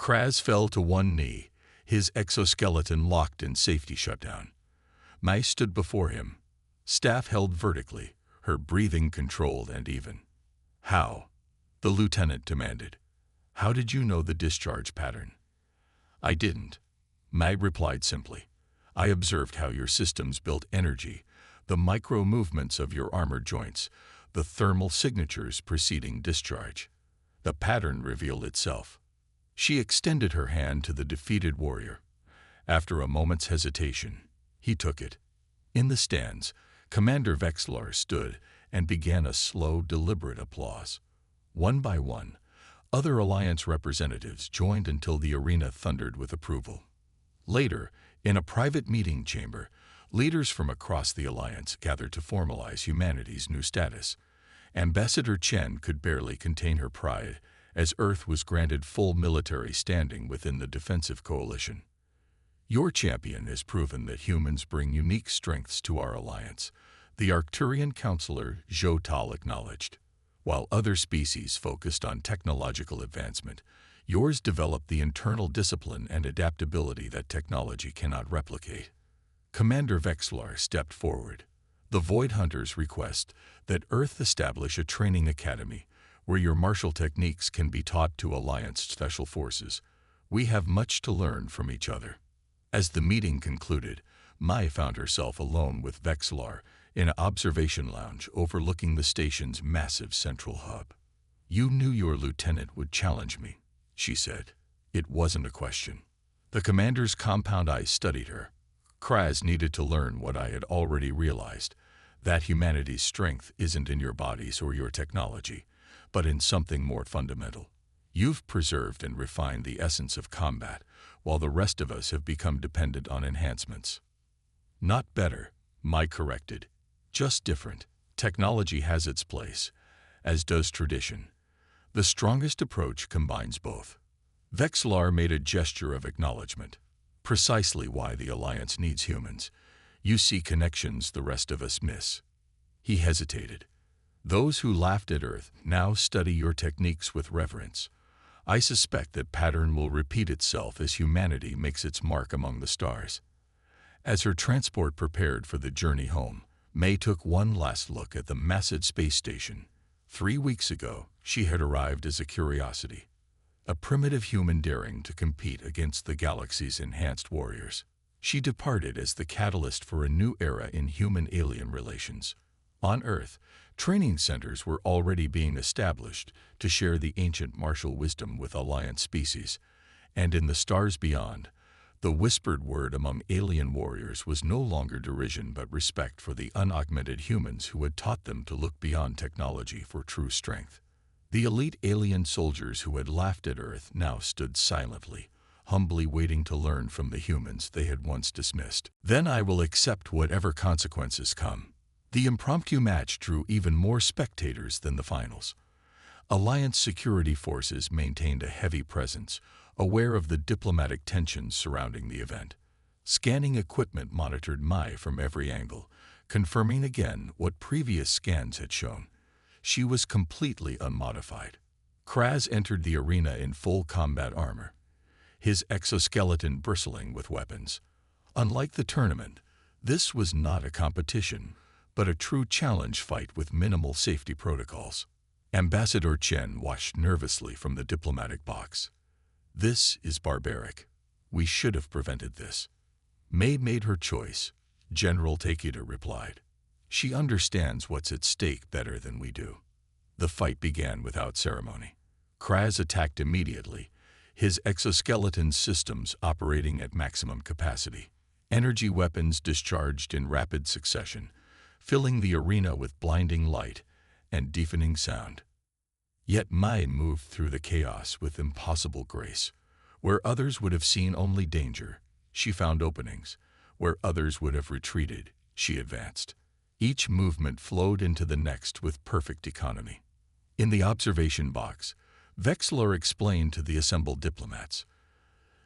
Kraz fell to one knee, his exoskeleton locked in safety shutdown. Mai stood before him, staff held vertically, her breathing controlled and even. "How?" the lieutenant demanded. "How did you know the discharge pattern?" "I didn't," Mai replied simply. "I observed how your systems built energy, the micro-movements of your armored joints, the thermal signatures preceding discharge. The pattern revealed itself." She extended her hand to the defeated warrior. After a moment's hesitation, he took it. In the stands, Commander Vexlar stood and began a slow, deliberate applause. One by one, other Alliance representatives joined until the arena thundered with approval. Later, in a private meeting chamber, leaders from across the Alliance gathered to formalize humanity's new status. Ambassador Chen could barely contain her pride, as Earth was granted full military standing within the defensive coalition. "Your champion has proven that humans bring unique strengths to our alliance," the Arcturian counselor Zhou Tal acknowledged. "While other species focused on technological advancement, yours developed the internal discipline and adaptability that technology cannot replicate." Commander Vexlar stepped forward. "The Void Hunters request that Earth establish a training academy where your martial techniques can be taught to Alliance special forces. We have much to learn from each other." As the meeting concluded, Mai found herself alone with Vexlar in an observation lounge overlooking the station's massive central hub. "You knew your lieutenant would challenge me," she said. It wasn't a question. The commander's compound eyes studied her. "Kraz needed to learn what I had already realized, that humanity's strength isn't in your bodies or your technology, but in something more fundamental. You've preserved and refined the essence of combat, while the rest of us have become dependent on enhancements." "Not better," Mai corrected. "Just different. Technology has its place, as does tradition. The strongest approach combines both." Vexlar made a gesture of acknowledgement. "Precisely why the Alliance needs humans. You see connections the rest of us miss." He hesitated. "Those who laughed at Earth now study your techniques with reverence. I suspect that pattern will repeat itself as humanity makes its mark among the stars." As her transport prepared for the journey home, Mai took one last look at the massive space station. 3 weeks ago, she had arrived as a curiosity, a primitive human daring to compete against the galaxy's enhanced warriors. She departed as the catalyst for a new era in human-alien relations. On Earth, training centers were already being established to share the ancient martial wisdom with Alliance species, and in the stars beyond, the whispered word among alien warriors was no longer derision but respect for the unaugmented humans who had taught them to look beyond technology for true strength. The elite alien soldiers who had laughed at Earth now stood silently, humbly waiting to learn from the humans they had once dismissed. "Then I will accept whatever consequences come." The impromptu match drew even more spectators than the finals. Alliance security forces maintained a heavy presence, aware of the diplomatic tensions surrounding the event. Scanning equipment monitored Mai from every angle, confirming again what previous scans had shown. She was completely unmodified. Kraz entered the arena in full combat armor, his exoskeleton bristling with weapons. Unlike the tournament, this was not a competition, but a true challenge fight with minimal safety protocols. Ambassador Chen watched nervously from the diplomatic box. "This is barbaric. We should have prevented this." Mai made her choice, General Takeda replied. "She understands what's at stake better than we do." The fight began without ceremony. Kraz attacked immediately, his exoskeleton systems operating at maximum capacity. Energy weapons discharged in rapid succession, filling the arena with blinding light and deafening sound. Yet Mai moved through the chaos with impossible grace. Where others would have seen only danger, she found openings. Where others would have retreated, she advanced. Each movement flowed into the next with perfect economy. In the observation box, Vexlar explained to the assembled diplomats,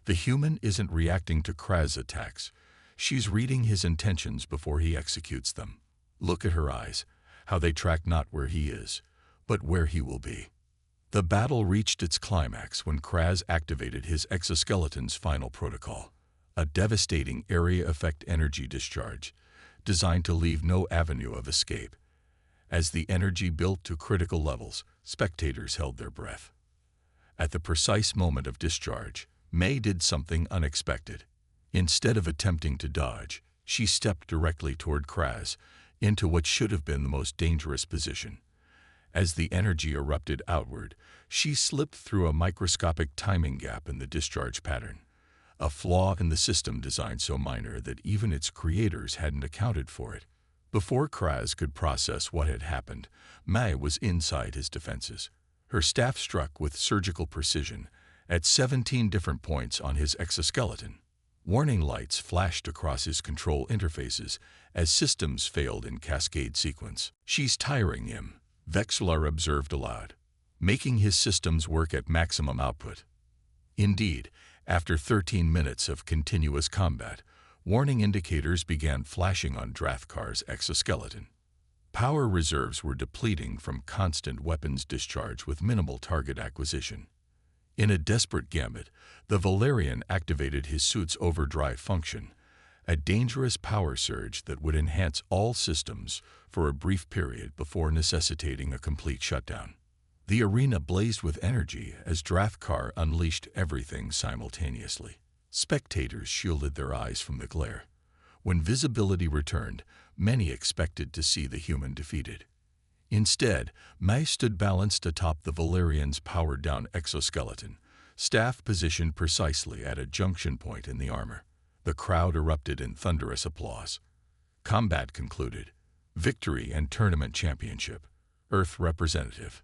"The human isn't reacting to Kraz's attacks. She's reading his intentions before he executes them. Look at her eyes, how they track not where he is, but where he will be." The battle reached its climax when Kraz activated his exoskeleton's final protocol, a devastating area effect energy discharge designed to leave no avenue of escape. As the energy built to critical levels, spectators held their breath. At the precise moment of discharge, May did something unexpected. Instead of attempting to dodge, she stepped directly toward Kraz, into what should have been the most dangerous position. As the energy erupted outward, she slipped through a microscopic timing gap in the discharge pattern, a flaw in the system design so minor that even its creators hadn't accounted for it. Before Kraz could process what had happened, Mai was inside his defenses. Her staff struck with surgical precision at 17 different points on his exoskeleton. Warning lights flashed across his control interfaces as systems failed in cascade sequence. "She's tiring him," Vexlar observed aloud, "making his systems work at maximum output." Indeed, after 13 minutes of continuous combat, warning indicators began flashing on Drathkar's exoskeleton. Power reserves were depleting from constant weapons discharge with minimal target acquisition. In a desperate gambit, the Valerian activated his suit's overdrive function, a dangerous power surge that would enhance all systems for a brief period before necessitating a complete shutdown. The arena blazed with energy as Drathkar unleashed everything simultaneously. Spectators shielded their eyes from the glare. When visibility returned, many expected to see the human defeated. Instead, Mai stood balanced atop the Valerian's powered-down exoskeleton, staff positioned precisely at a junction point in the armor. The crowd erupted in thunderous applause. Combat concluded. Victory and tournament championship. Earth representative.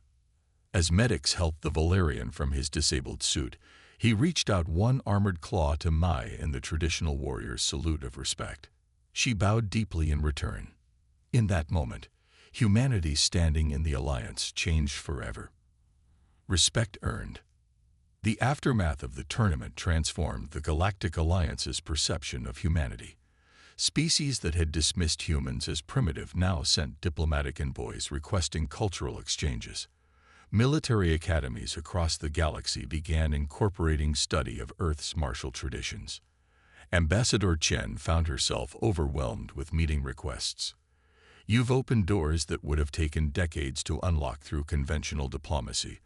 As medics helped the Valerian from his disabled suit, he reached out one armored claw to Mai in the traditional warrior's salute of respect. She bowed deeply in return. In that moment, humanity's standing in the Alliance changed forever. Respect earned. The aftermath of the tournament transformed the Galactic Alliance's perception of humanity. Species that had dismissed humans as primitive now sent diplomatic envoys requesting cultural exchanges. Military academies across the galaxy began incorporating study of Earth's martial traditions. Ambassador Chen found herself overwhelmed with meeting requests. "You've opened doors that would have taken decades to unlock through conventional diplomacy,"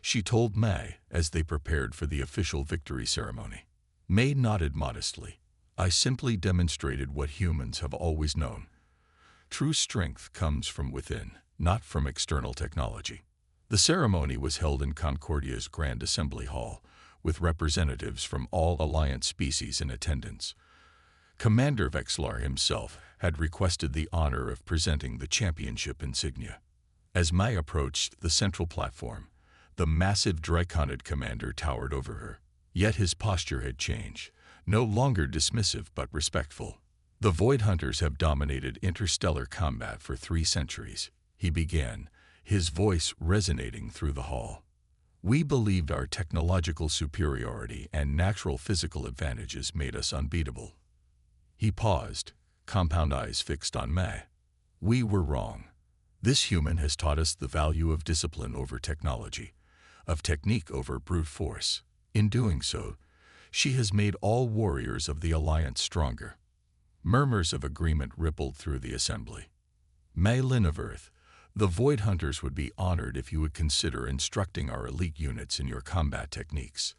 she told Mai as they prepared for the official victory ceremony. Mai nodded modestly. "I simply demonstrated what humans have always known. True strength comes from within, not from external technology." The ceremony was held in Concordia's Grand Assembly Hall, with representatives from all Alliance species in attendance. Commander Vexlar himself had requested the honor of presenting the championship insignia. As Mai approached the central platform, the massive Draconid commander towered over her. Yet his posture had changed, no longer dismissive but respectful. "The Void Hunters have dominated interstellar combat for 3 centuries, he began, his voice resonating through the hall. "We believed our technological superiority and natural physical advantages made us unbeatable." He paused, compound eyes fixed on Mai. "We were wrong. This human has taught us the value of discipline over technology, of technique over brute force. In doing so, she has made all warriors of the Alliance stronger." Murmurs of agreement rippled through the assembly. "Mai Lin of Earth, the Void Hunters would be honored if you would consider instructing our elite units in your combat techniques."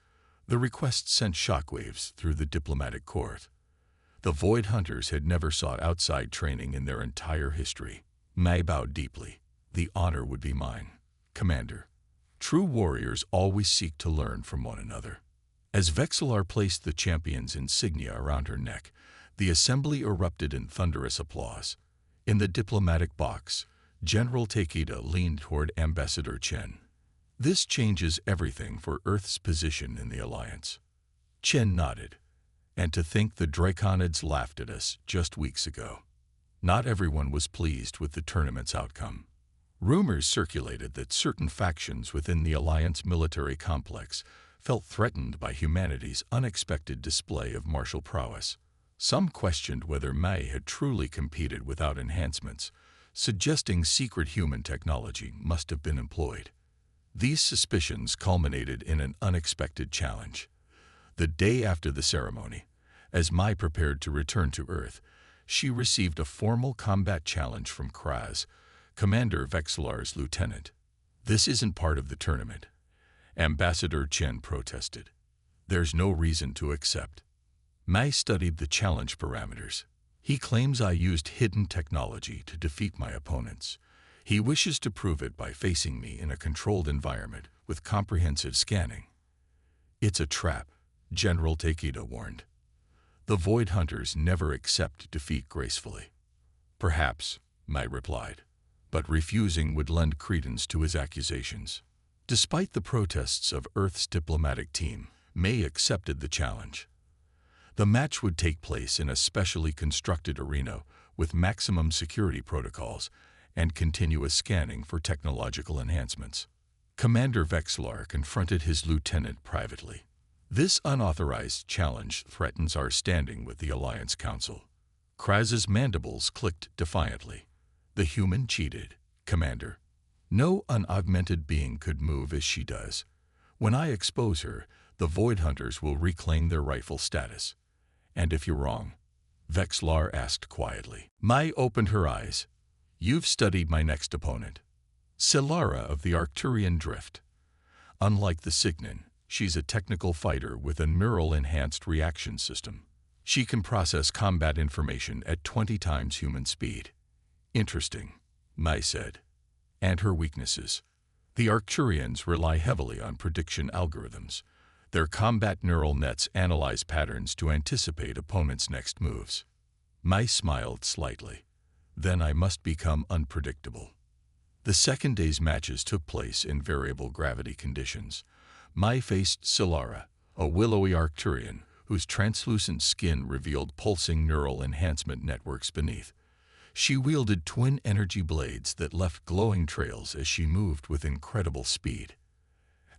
The request sent shockwaves through the diplomatic court. The Void Hunters had never sought outside training in their entire history. Mai bowed deeply. "The honor would be mine, Commander. True warriors always seek to learn from one another." As Vexlar placed the champion's insignia around her neck, the assembly erupted in thunderous applause. In the diplomatic box, General Takeda leaned toward Ambassador Chen. "This changes everything for Earth's position in the Alliance." Chen nodded. "And to think the Draconids laughed at us just weeks ago." Not everyone was pleased with the tournament's outcome. Rumors circulated that certain factions within the Alliance military complex felt threatened by humanity's unexpected display of martial prowess. Some questioned whether Mai had truly competed without enhancements, suggesting secret human technology must have been employed. These suspicions culminated in an unexpected challenge. The day after the ceremony, as Mai prepared to return to Earth, she received a formal combat challenge from Kraz, Commander Vexlar's lieutenant. "This isn't part of the tournament," Ambassador Chen protested. "There's no reason to accept." Mai studied the challenge parameters. "He claims I used hidden technology to defeat my opponents. He wishes to prove it by facing me in a controlled environment with comprehensive scanning." "It's a trap," General Takeda warned. "The Void Hunters never accept defeat gracefully." "Perhaps," Mai replied, but refusing would lend credence to his accusations. Despite the protests of Earth's diplomatic team, Mai accepted the challenge. The match would take place in a specially constructed arena with maximum security protocols and continuous scanning for technological enhancements. Commander Vexlar confronted his lieutenant privately. "This unauthorized challenge threatens our standing with the Alliance Council." Kraz's mandibles clicked defiantly. "The human cheated, Commander. No unaugmented being could move as she does. When I expose her, the Void Hunters will reclaim their rightful status." "And if you're wrong?" Vexlar asked quietly. Mai opened her eyes. "You've studied my next opponent, Silara of the Arcturian Drift. Unlike the Signin, she's a technical fighter with a neural-enhanced reaction system. She can process combat information at 20 times human speed." "Interesting," Mai said. "And her weaknesses?" "The Arcturians rely heavily on prediction algorithms. Their combat neural nets analyze patterns to anticipate opponents' next moves." Mai smiled slightly. "Then I must become unpredictable." The second day's matches took place in variable gravity conditions. Mai faced Silara, a willowy Arcturian whose translucent skin revealed pulsing neural enhancement networks beneath. She wielded twin energy blades that left glowing trails as she moved with incredible speed.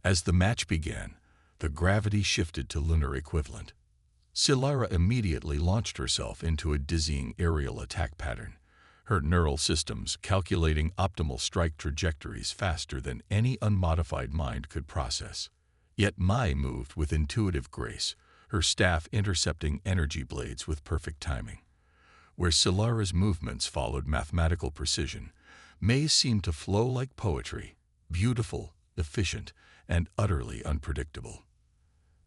As the match began, the gravity shifted to lunar equivalent. Silara immediately launched herself into a dizzying aerial attack pattern, her neural systems calculating optimal strike trajectories faster than any unmodified mind could process. Yet Mai moved with intuitive grace, her staff intercepting energy blades with perfect timing. Where Silara's movements followed mathematical precision, Mai's seemed to flow like poetry, beautiful, efficient, and utterly unpredictable.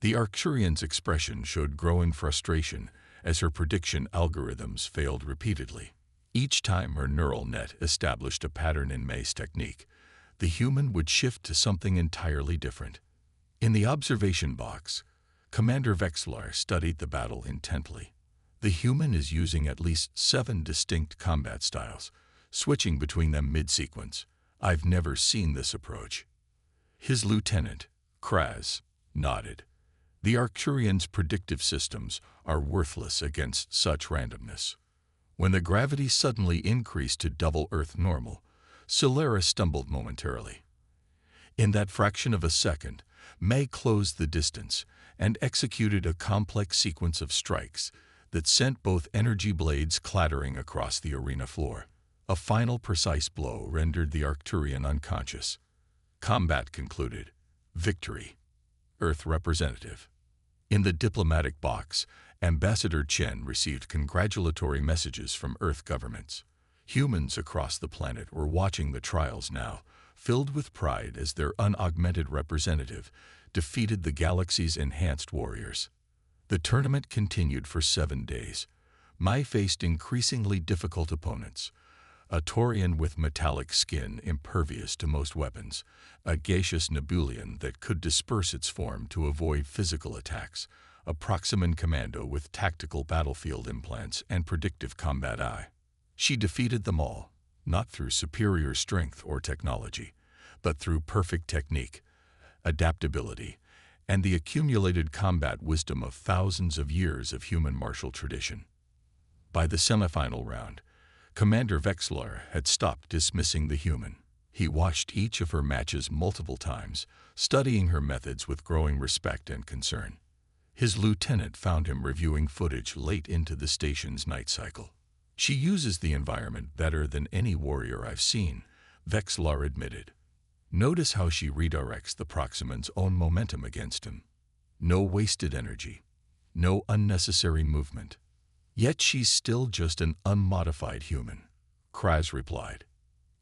The Arcturian's expression showed growing frustration as her prediction algorithms failed repeatedly. Each time her neural net established a pattern in Mai's technique, the human would shift to something entirely different. In the observation box, Commander Vexlar studied the battle intently. The human is using at least 7 distinct combat styles, switching between them mid-sequence. "I've never seen this approach." His lieutenant, Kraz, nodded. "The Arcturian's predictive systems are worthless against such randomness." When the gravity suddenly increased to double Earth normal, Silara stumbled momentarily. In that fraction of a second, Mai closed the distance and executed a complex sequence of strikes that sent both energy blades clattering across the arena floor. A final precise blow rendered the Arcturian unconscious. Combat concluded. Victory. Earth representative. In the diplomatic box, Ambassador Chen received congratulatory messages from Earth governments. Humans across the planet were watching the trials now, filled with pride as their unaugmented representative defeated the galaxy's enhanced warriors. The tournament continued for 7 days. Mai faced increasingly difficult opponents. A Taurian with metallic skin impervious to most weapons, a gaseous Nebulian that could disperse its form to avoid physical attacks, a Proximan commando with tactical battlefield implants and predictive combat eye. She defeated them all, not through superior strength or technology, but through perfect technique, adaptability, and the accumulated combat wisdom of thousands of years of human martial tradition. By the semifinal round, Commander Vexlar had stopped dismissing the human. He watched each of her matches multiple times, studying her methods with growing respect and concern. His lieutenant found him reviewing footage late into the station's night cycle. "She uses the environment better than any warrior I've seen," Vexlar admitted. Notice how she redirects the Proximan's own momentum against him. No wasted energy. No unnecessary movement. Yet she's still just an unmodified human, Kraz replied.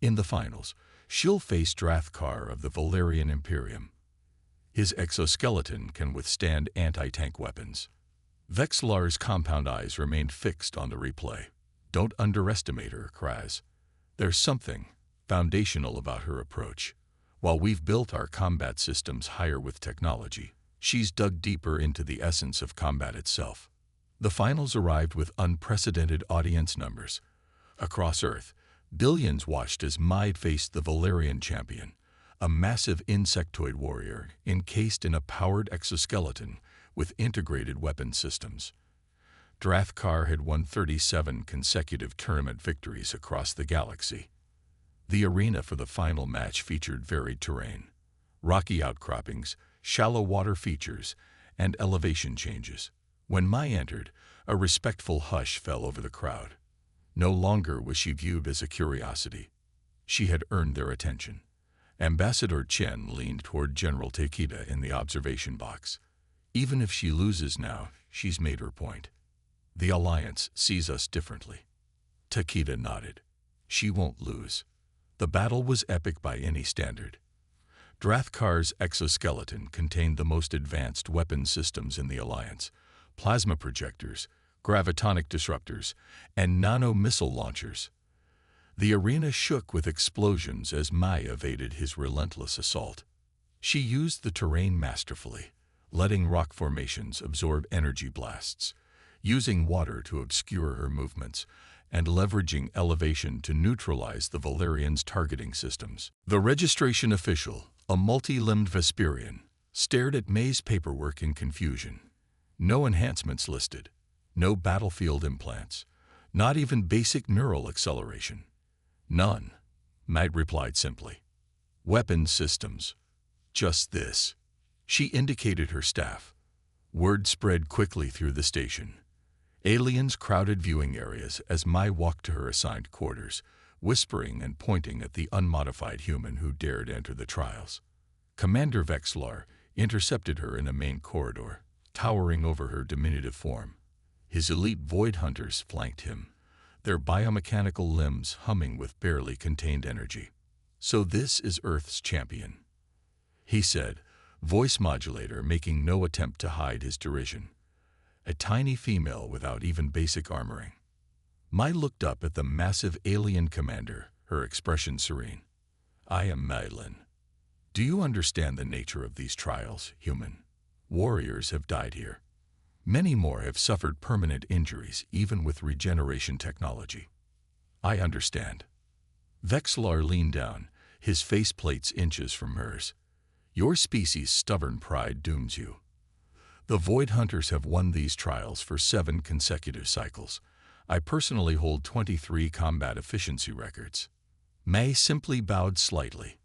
In the finals, she'll face Drathkar of the Valerian Imperium. His exoskeleton can withstand anti-tank weapons. Vexlar's compound eyes remained fixed on the replay. Don't underestimate her, Kraz. There's something foundational about her approach. While we've built our combat systems higher with technology, she's dug deeper into the essence of combat itself. The finals arrived with unprecedented audience numbers. Across Earth, billions watched as Maid faced the Valerian champion, a massive insectoid warrior encased in a powered exoskeleton with integrated weapon systems. Drathkar had won 37 consecutive tournament victories across the galaxy. The arena for the final match featured varied terrain, rocky outcroppings, shallow water features, and elevation changes. When Mai entered, a respectful hush fell over the crowd. No longer was she viewed as a curiosity. She had earned their attention. Ambassador Chen leaned toward General Takeda in the observation box. Even if she loses now, she's made her point. The Alliance sees us differently. Takeda nodded. She won't lose. The battle was epic by any standard. Drathkar's exoskeleton contained the most advanced weapon systems in the Alliance: plasma projectors, gravitonic disruptors, and nano-missile launchers. The arena shook with explosions as Mai evaded his relentless assault. She used the terrain masterfully, letting rock formations absorb energy blasts, using water to obscure her movements, and leveraging elevation to neutralize the Valerians' targeting systems. The registration official, a multi-limbed Vesperian, stared at Mai's paperwork in confusion. No enhancements listed, no battlefield implants, not even basic neural acceleration. None, Mai replied simply. Weapon systems. Just this. She indicated her staff. Word spread quickly through the station. Aliens crowded viewing areas as Mai walked to her assigned quarters, whispering and pointing at the unmodified human who dared enter the trials. Commander Vexlar intercepted her in a main corridor, towering over her diminutive form. His elite void hunters flanked him, their biomechanical limbs humming with barely contained energy. So this is Earth's champion, he said, voice modulator making no attempt to hide his derision. A tiny female without even basic armoring. Mai looked up at the massive alien commander, her expression serene. I am Mailin. Do you understand the nature of these trials, human? Warriors have died here. Many more have suffered permanent injuries, even with regeneration technology. I understand. Vexlar leaned down, his faceplates inches from hers. Your species' stubborn pride dooms you. The Void Hunters have won these trials for 7 consecutive cycles. I personally hold 23 combat efficiency records. Mai simply bowed slightly.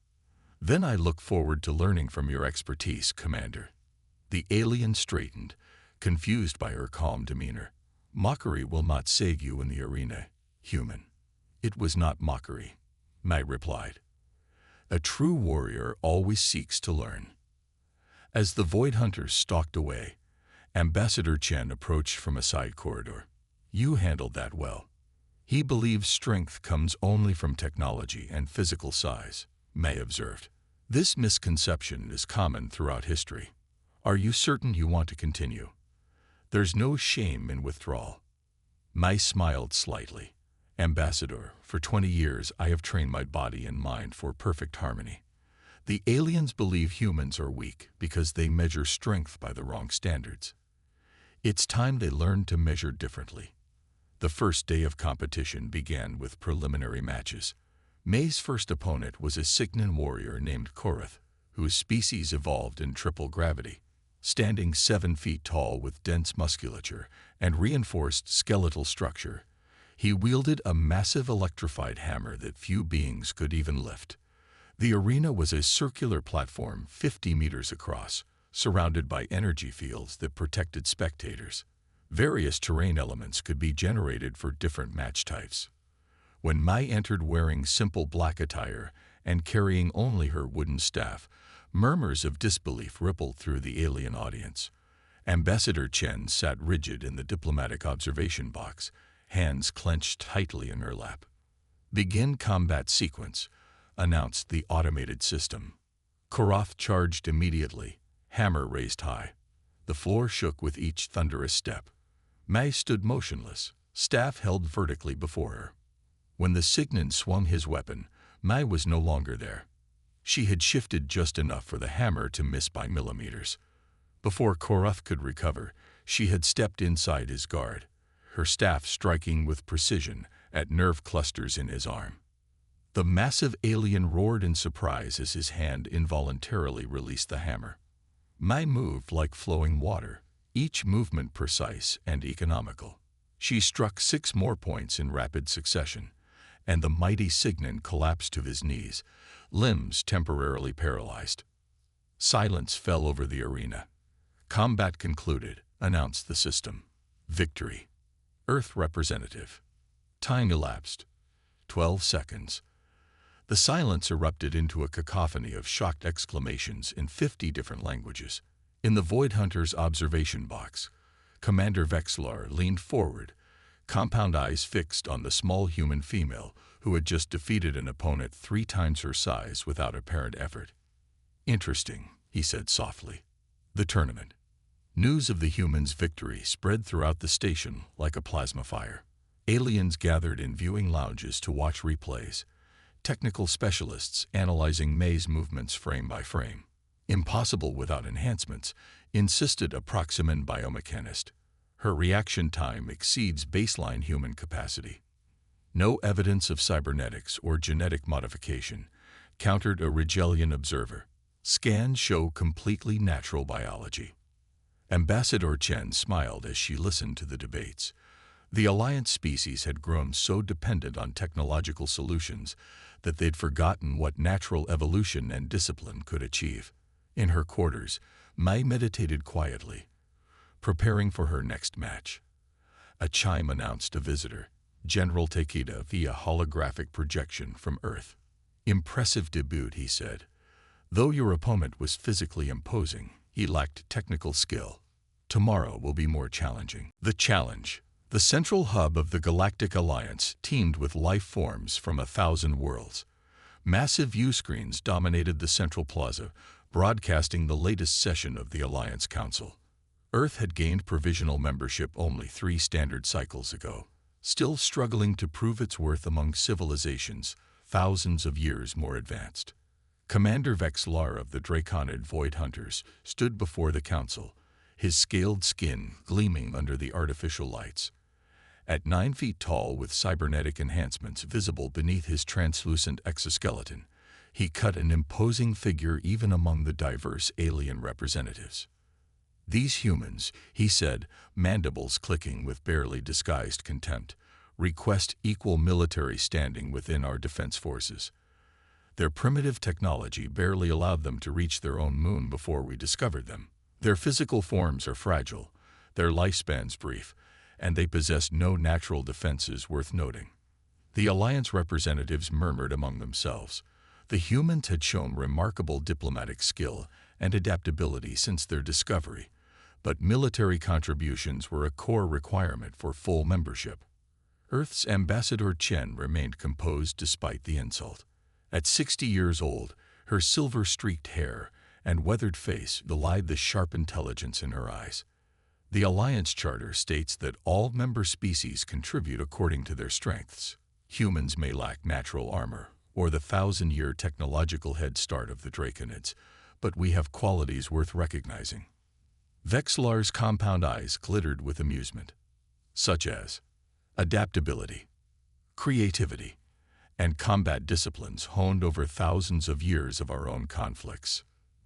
Then I look forward to learning from your expertise, Commander. The alien straightened, confused by her calm demeanor. Mockery will not save you in the arena, human. It was not mockery, Mai replied. A true warrior always seeks to learn. As the Void Hunters stalked away, Ambassador Chen approached from a side corridor. You handled that well. He believes strength comes only from technology and physical size, Mai observed. This misconception is common throughout history. Are you certain you want to continue? There's no shame in withdrawal. Mai smiled slightly. Ambassador, for 20 years I have trained my body and mind for perfect harmony. The aliens believe humans are weak because they measure strength by the wrong standards. It's time they learned to measure differently. The first day of competition began with preliminary matches. Mai's first opponent was a Signan warrior named Korath, whose species evolved in triple gravity. Standing 7 feet tall with dense musculature and reinforced skeletal structure, he wielded a massive electrified hammer that few beings could even lift. The arena was a circular platform 50 meters across, surrounded by energy fields that protected spectators. Various terrain elements could be generated for different match types. When Mai entered wearing simple black attire and carrying only her wooden staff, murmurs of disbelief rippled through the alien audience. Ambassador Chen sat rigid in the diplomatic observation box, hands clenched tightly in her lap. "Begin combat sequence," announced the automated system. Koroth charged immediately, hammer raised high. The floor shook with each thunderous step. Mai stood motionless, staff held vertically before her. When the Signan swung his weapon, Mai was no longer there. She had shifted just enough for the hammer to miss by millimeters. Before Koroth could recover, she had stepped inside his guard, her staff striking with precision at nerve clusters in his arm. The massive alien roared in surprise as his hand involuntarily released the hammer. Mai moved like flowing water, each movement precise and economical. She struck 6 more points in rapid succession, and the mighty Signan collapsed to his knees, limbs temporarily paralyzed. Silence fell over the arena. "Combat concluded," announced the system. "Victory. Earth representative." Time elapsed. 12 seconds. The silence erupted into a cacophony of shocked exclamations in 50 different languages. In the Void Hunter's observation box, Commander Vexlar leaned forward, compound eyes fixed on the small human female who had just defeated an opponent 3 times her size without apparent effort. "Interesting," he said softly. The tournament. News of the humans' victory spread throughout the station like a plasma fire. Aliens gathered in viewing lounges to watch replays, technical specialists analyzing Mai's movements frame by frame. "Impossible without enhancements," insisted a Proximan biomechanist. "Her reaction time exceeds baseline human capacity." "No evidence of cybernetics or genetic modification," countered a Rigelian observer. "Scans show completely natural biology." Ambassador Chen smiled as she listened to the debates. The Alliance species had grown so dependent on technological solutions that they'd forgotten what natural evolution and discipline could achieve. In her quarters, Mai meditated quietly, preparing for her next match. A chime announced a visitor, General Takeda, via holographic projection from Earth. "Impressive debut," he said. "Though your opponent was physically imposing, he lacked technical skill. Tomorrow will be more challenging." The challenge. The central hub of the Galactic Alliance teemed with life forms from 1,000 worlds. Massive view screens dominated the central plaza, broadcasting the latest session of the Alliance Council. Earth had gained provisional membership only 3 standard cycles ago, still struggling to prove its worth among civilizations thousands of years more advanced. Commander Vexlar of the Draconid Void Hunters stood before the council, his scaled skin gleaming under the artificial lights. At 9 feet tall, with cybernetic enhancements visible beneath his translucent exoskeleton, he cut an imposing figure even among the diverse alien representatives. "These humans," he said, mandibles clicking with barely disguised contempt, "request equal military standing within our defense forces. Their primitive technology barely allowed them to reach their own moon before we discovered them. Their physical forms are fragile, their lifespans brief, and they possess no natural defenses worth noting." The Alliance representatives murmured among themselves. The humans had shown remarkable diplomatic skill and adaptability since their discovery, but military contributions were a core requirement for full membership. Earth's Ambassador Chen remained composed despite the insult. At 60 years old, her silver-streaked hair and weathered face belied the sharp intelligence in her eyes. The Alliance Charter states that all member species contribute according to their strengths. Humans may lack natural armor or the 1,000-year technological head start of the Draconids, but we have qualities worth recognizing. Vexlar's compound eyes glittered with amusement, such as adaptability, creativity, and combat disciplines honed over thousands of years of our own conflicts.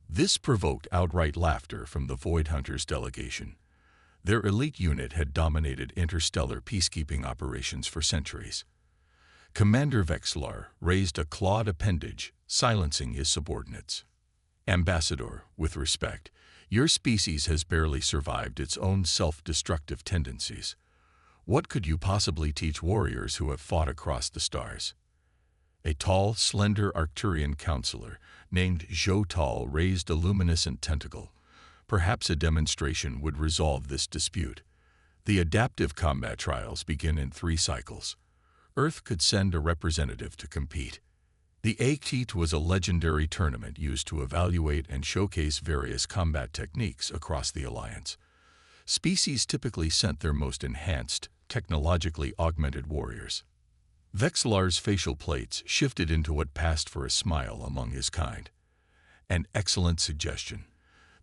This provoked outright laughter from the Void Hunters delegation. Their elite unit had dominated interstellar peacekeeping operations for centuries. Commander Vexlar raised a clawed appendage, silencing his subordinates. "Ambassador, with respect, your species has barely survived its own self-destructive tendencies. What could you possibly teach warriors who have fought across the stars?" A tall, slender Arcturian counselor named Zhou raised a luminescent tentacle. Perhaps a demonstration would resolve this dispute. The adaptive combat trials begin in 3 cycles. Earth could send a representative to compete. The ACT was a legendary tournament used to evaluate and showcase various combat techniques across the Alliance. Species typically sent their most enhanced, technologically augmented warriors. Vexlar's facial plates shifted into what passed for a smile among his kind. An excellent suggestion.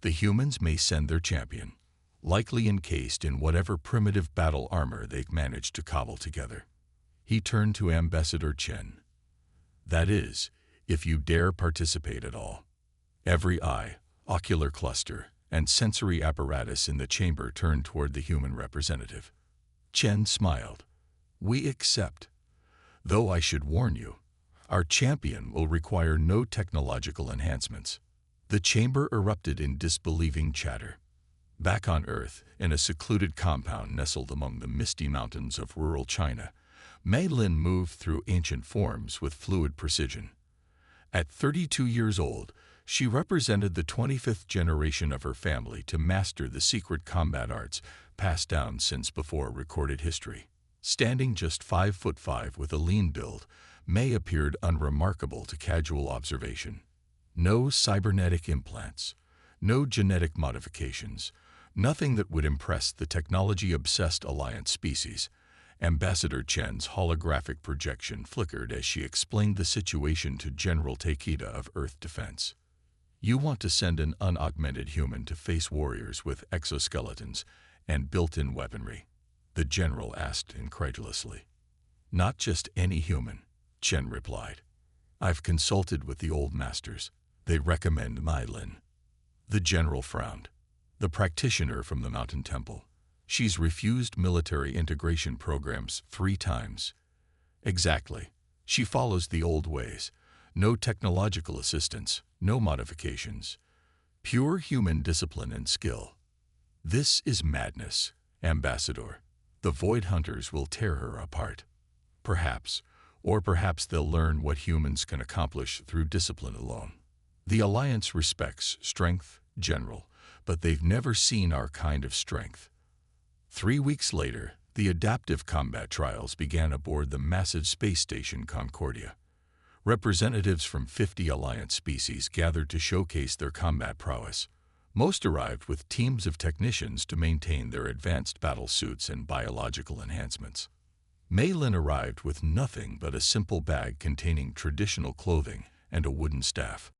The humans may send their champion, likely encased in whatever primitive battle armor they managed to cobble together. He turned to Ambassador Chen. That is, if you dare participate at all. Every eye, ocular cluster, and sensory apparatus in the chamber turned toward the human representative. Chen smiled. We accept. Though I should warn you, our champion will require no technological enhancements. The chamber erupted in disbelieving chatter. Back on Earth, in a secluded compound nestled among the misty mountains of rural China, Mei Lin moved through ancient forms with fluid precision. At 32 years old, she represented the 25th generation of her family to master the secret combat arts passed down since before recorded history. Standing just 5'5" with a lean build, Mei appeared unremarkable to casual observation. No cybernetic implants, no genetic modifications, nothing that would impress the technology-obsessed Alliance species. Ambassador Chen's holographic projection flickered as she explained the situation to General Takeda of Earth Defense. You want to send an unaugmented human to face warriors with exoskeletons and built-in weaponry? The general asked incredulously. Not just any human, Chen replied. I've consulted with the old masters. They recommend Mei Lin. The general frowned. The practitioner from the mountain temple. She's refused military integration programs 3 times. Exactly. She follows the old ways. No technological assistance, no modifications. Pure human discipline and skill. This is madness, Ambassador. The Void Hunters will tear her apart. Perhaps, or perhaps they'll learn what humans can accomplish through discipline alone. The Alliance respects strength, General, but they've never seen our kind of strength. 3 weeks later, the adaptive combat trials began aboard the massive space station Concordia. Representatives from 50 Alliance species gathered to showcase their combat prowess. Most arrived with teams of technicians to maintain their advanced battle suits and biological enhancements. Mei Lin arrived with nothing but a simple bag containing traditional clothing and a wooden staff.